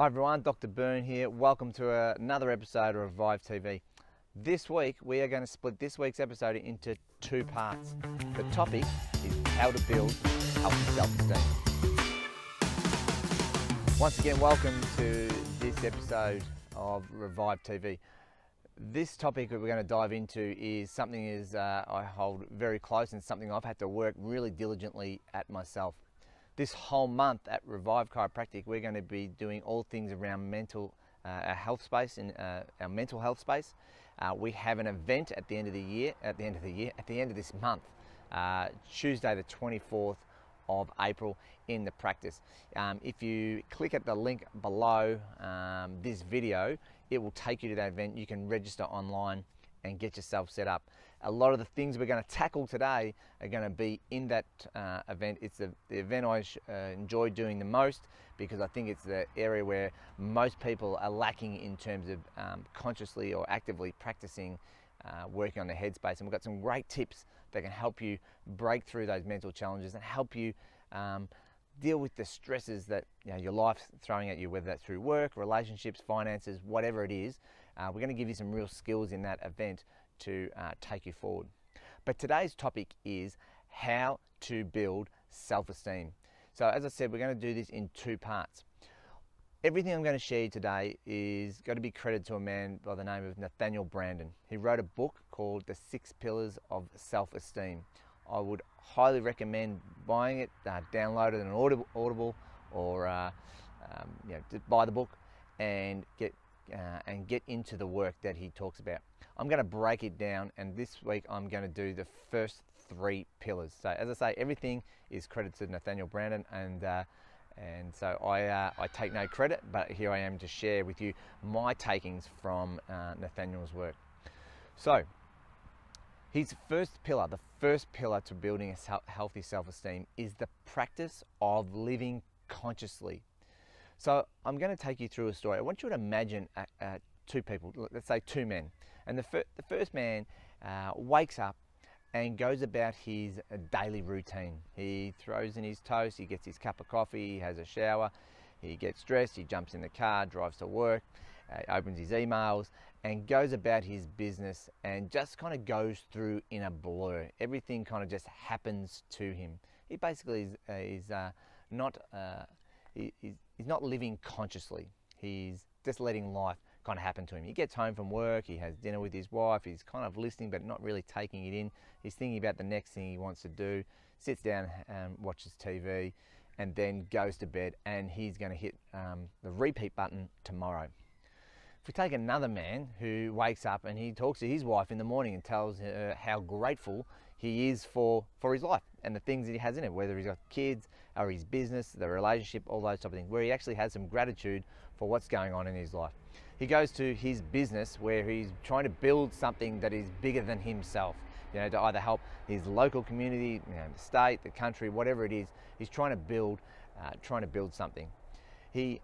Hi everyone, Dr. Byrne here. Welcome to another episode of Revive TV. This week we are going to split this week's episode into two parts. The topic is how to build healthy self-esteem. Once again, welcome to this episode of Revive TV. This topic that we're going to dive into is something I hold very close and something I've had to work really diligently at myself. This whole month at Revive Chiropractic, we're going to be doing all things around our health space and our mental health space. We have an event at the end of this month, Tuesday the 24th of April in the practice. If you click at the link below this video, it will take you to that event. You can register online and get yourself set up. A lot of the things we're going to tackle today are going to be in that event. It's the event I enjoy doing the most because I think it's the area where most people are lacking in terms of consciously or actively practicing working on their headspace. And we've got some great tips that can help you break through those mental challenges and help you deal with the stresses that your life's throwing at you, whether that's through work, relationships, finances, whatever it is. We're going to give you some real skills in that event to take you forward. But today's topic is how to build self-esteem. So as I said, we're going to do this in two parts. Everything I'm going to share today is going to be credited to a man by the name of Nathaniel Brandon. He wrote a book called The 6 Pillars of Self-Esteem. I would highly recommend buying it, download it on Audible or just buy the book and get into the work that he talks about. I'm going to break it down, and this week I'm going to do the first 3 pillars. So as I say, everything is credited to Nathaniel Brandon, and so I take no credit, but here I am to share with you my takings from Nathaniel's work. So his first pillar, the first pillar to building a healthy self-esteem, is the practice of living consciously. So I'm going to take you through a story. I want you to imagine two people, let's say 2 men. And the first man wakes up and goes about his daily routine. He throws in his toast, he gets his cup of coffee, he has a shower, he gets dressed, he jumps in the car, drives to work, opens his emails, and goes about his business and just kind of goes through in a blur. Everything kind of just happens to him. He basically is not living consciously. He's just letting life kind of happen to him. He gets home from work, he has dinner with his wife, he's kind of listening but not really taking it in. He's thinking about the next thing he wants to do, sits down and watches TV, and then goes to bed, and he's going to hit the repeat button tomorrow. If we take another man who wakes up and he talks to his wife in the morning and tells her how grateful he is for his life and the things that he has in it, whether he's got kids or his business, the relationship, all those type of things, where he actually has some gratitude for what's going on in his life. He goes to his business where he's trying to build something that is bigger than himself, to either help his local community, the state, the country, whatever it is. He's trying to build something. He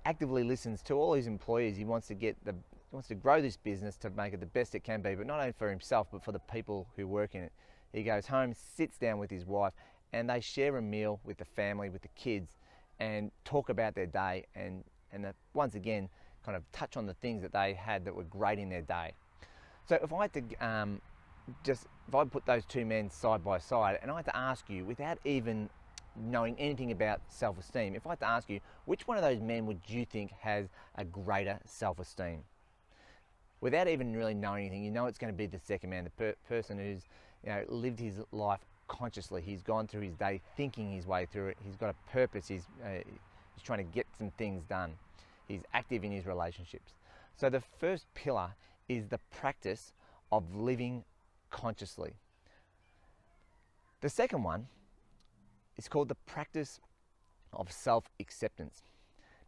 actively listens to all his employees. He wants to grow this business to make it the best it can be, but not only for himself, but for the people who work in it. He goes home, sits down with his wife, and they share a meal with the family, with the kids, and talk about their day, and once again, kind of touch on the things that they had that were great in their day. So if I had to if I put those 2 men side by side, and I had to ask you, without even knowing anything about self-esteem, if I had to ask you, which one of those men would you think has a greater self-esteem? Without even really knowing anything, it's going to be the second man, the person who's lived his life consciously. He's gone through his day thinking his way through it. He's got a purpose. He's trying to get some things done. He's active in his relationships. So the first pillar is the practice of living consciously. The second one is called the practice of self-acceptance.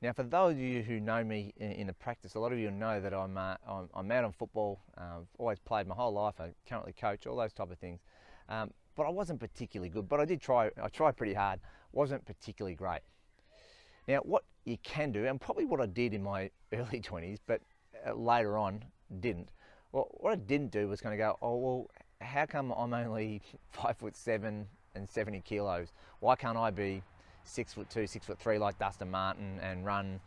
Now, for those of you who know me in the practice, a lot of you know that I'm out on football. I've always played my whole life. I currently coach, all those type of things. But I wasn't particularly good. But I did try. I tried pretty hard. Wasn't particularly great. Now, what you can do, and probably what I did in my early 20s, but later on didn't. Well, what I didn't do was kind of go, oh well, how come I'm only 5'7" and 70 kilos? Why can't I be 6'2", 6'3" like Dustin Martin and run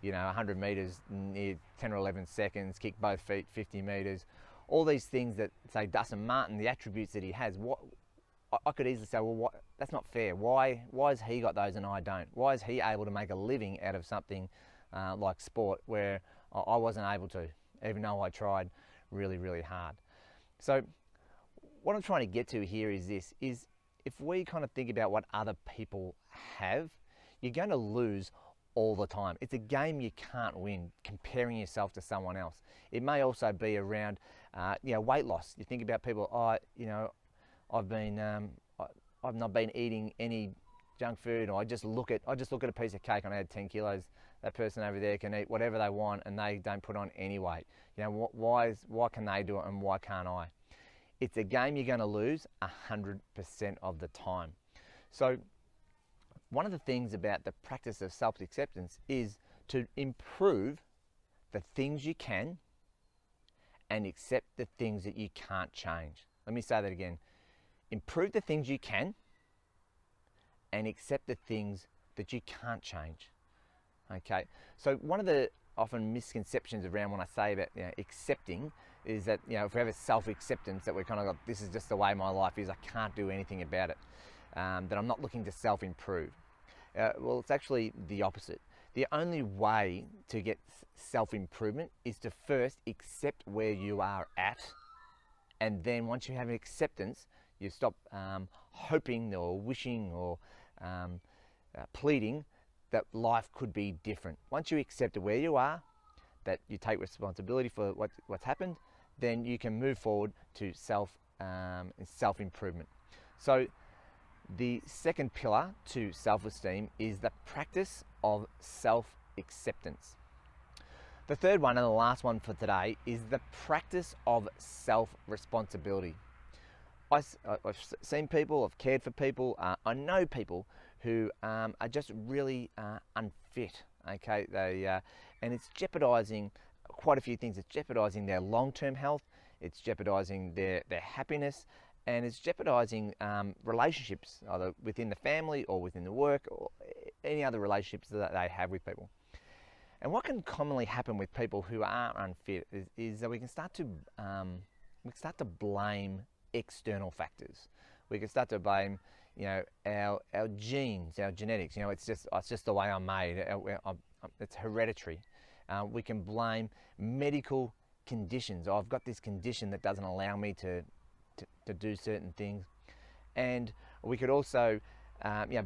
100 meters near 10 or 11 seconds, kick both feet 50 meters, all these things that say Dustin Martin, the attributes that he has, what I could easily say, well, that's not fair. Why has he got those and I don't? Why is he able to make a living out of something like sport where I wasn't able to, even though I tried really, really hard? So what I'm trying to get to here is this, is if we kind of think about what other people have, you're going to lose all the time. It's a game you can't win, comparing yourself to someone else. It may also be around, weight loss. You think about people, I've not been eating any junk food, or I just look at a piece of cake and I had 10 kilos. That person over there can eat whatever they want and they don't put on any weight. Why can they do it and why can't I? It's a game you're going to lose 100% of the time. So one of the things about the practice of self-acceptance is to improve the things you can and accept the things that you can't change. Let me say that again. Improve the things you can and accept the things that you can't change. Okay, so one of the often misconceptions around when I say about accepting is that if we have a self-acceptance, that we're kind of like, this is just the way my life is, I can't do anything about it, that I'm not looking to self-improve. Well, it's actually the opposite. The only way to get self-improvement is to first accept where you are at, and then once you have an acceptance, you stop hoping or wishing or pleading that life could be different. Once you accept where you are, that you take responsibility for what's happened, then you can move forward to self-improvement. So the second pillar to self-esteem is the practice of self-acceptance. The third one and the last one for today is the practice of self-responsibility. I've seen people, I've cared for people, I know people who are just really unfit, okay? And it's jeopardizing quite a few things. It's jeopardizing their long-term health, it's jeopardizing their happiness, and it's jeopardizing relationships, either within the family or within the work or any other relationships that they have with people. And what can commonly happen with people who are unfit is that we can start to blame external factors. We can start to blame, our genes, our genetics. It's just the way I'm made. It's hereditary. We can blame medical conditions. I've got this condition that doesn't allow me to do certain things, and we could also,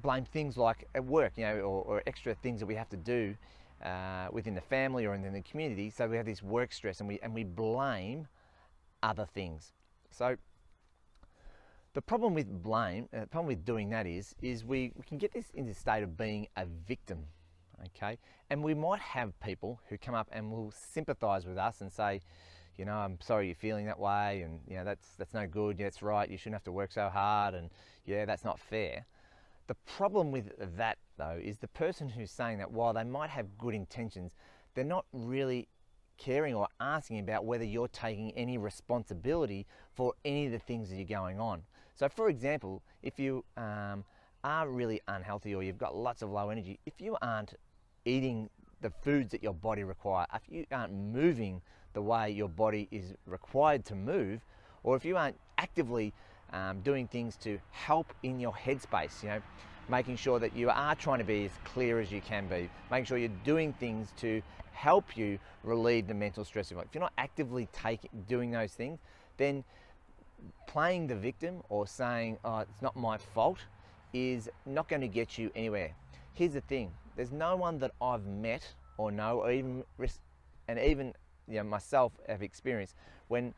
blame things like at work, or extra things that we have to do within the family or in the community. So we have this work stress, and we blame other things. So the problem with doing that is we can get this into the state of being a victim, okay? And we might have people who come up and will sympathise with us and say, I'm sorry you're feeling that way, and that's no good. Yeah, that's right. You shouldn't have to work so hard, and that's not fair. The problem with that, though, is the person who's saying that, while they might have good intentions, they're not really caring or asking about whether you're taking any responsibility for any of the things that are going on. So, for example, if you are really unhealthy or you've got lots of low energy, if you aren't eating the foods that your body requires, if you aren't moving the way your body is required to move, or if you aren't actively doing things to help in your headspace, making sure that you are trying to be as clear as you can be, making sure you're doing things to help you relieve the mental stress of it. If you're not actively doing those things, then playing the victim or saying, oh, it's not my fault, is not going to get you anywhere. Here's the thing, there's no one that I've met or know, or even myself have experienced, when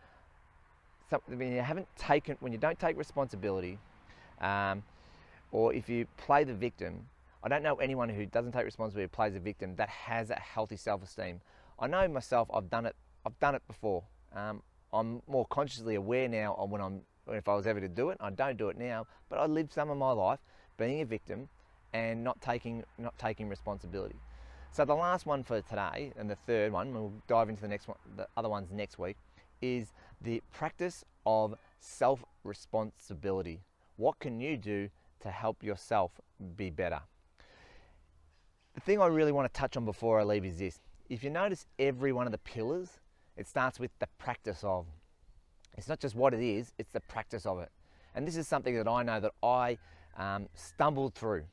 you don't take responsibility, or if you play the victim. I don't know anyone who doesn't take responsibility, plays a victim, that has a healthy self-esteem. I know myself, I've done it before. I'm more consciously aware now of if I was ever to do it. I don't do it now, but I lived some of my life being a victim and not taking responsibility. So the last one for today, and the third one, we'll dive into the other ones next week, is the practice of self-responsibility. What can you do to help yourself be better? The thing I really want to touch on before I leave is this. If you notice every one of the pillars, it starts with the practice of. It's not just what it is, it's the practice of it. And this is something that I know that I stumbled through.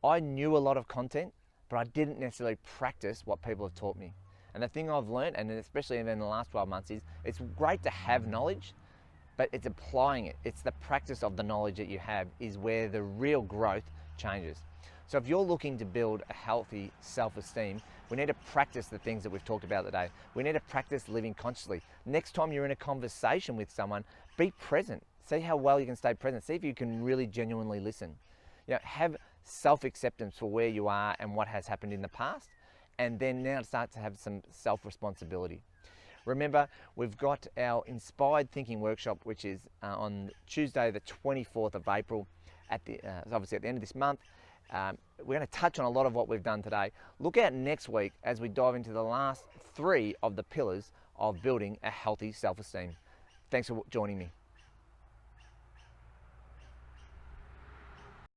I knew a lot of content, but I didn't necessarily practice what people have taught me. And the thing I've learned, and especially in the last 12 months, is it's great to have knowledge, but it's applying it. It's the practice of the knowledge that you have is where the real growth changes. So if you're looking to build a healthy self-esteem, we need to practice the things that we've talked about today. We need to practice living consciously. Next time you're in a conversation with someone, be present. See how well you can stay present. See if you can really genuinely listen. Have self-acceptance for where you are and what has happened in the past, and then now start to have some self-responsibility. Remember, we've got our Inspired Thinking Workshop, which is on Tuesday the 24th of April, obviously at the end of this month. We're going to touch on a lot of what we've done today. Look out next week as we dive into the last 3 of the pillars of building a healthy self-esteem. Thanks for joining me.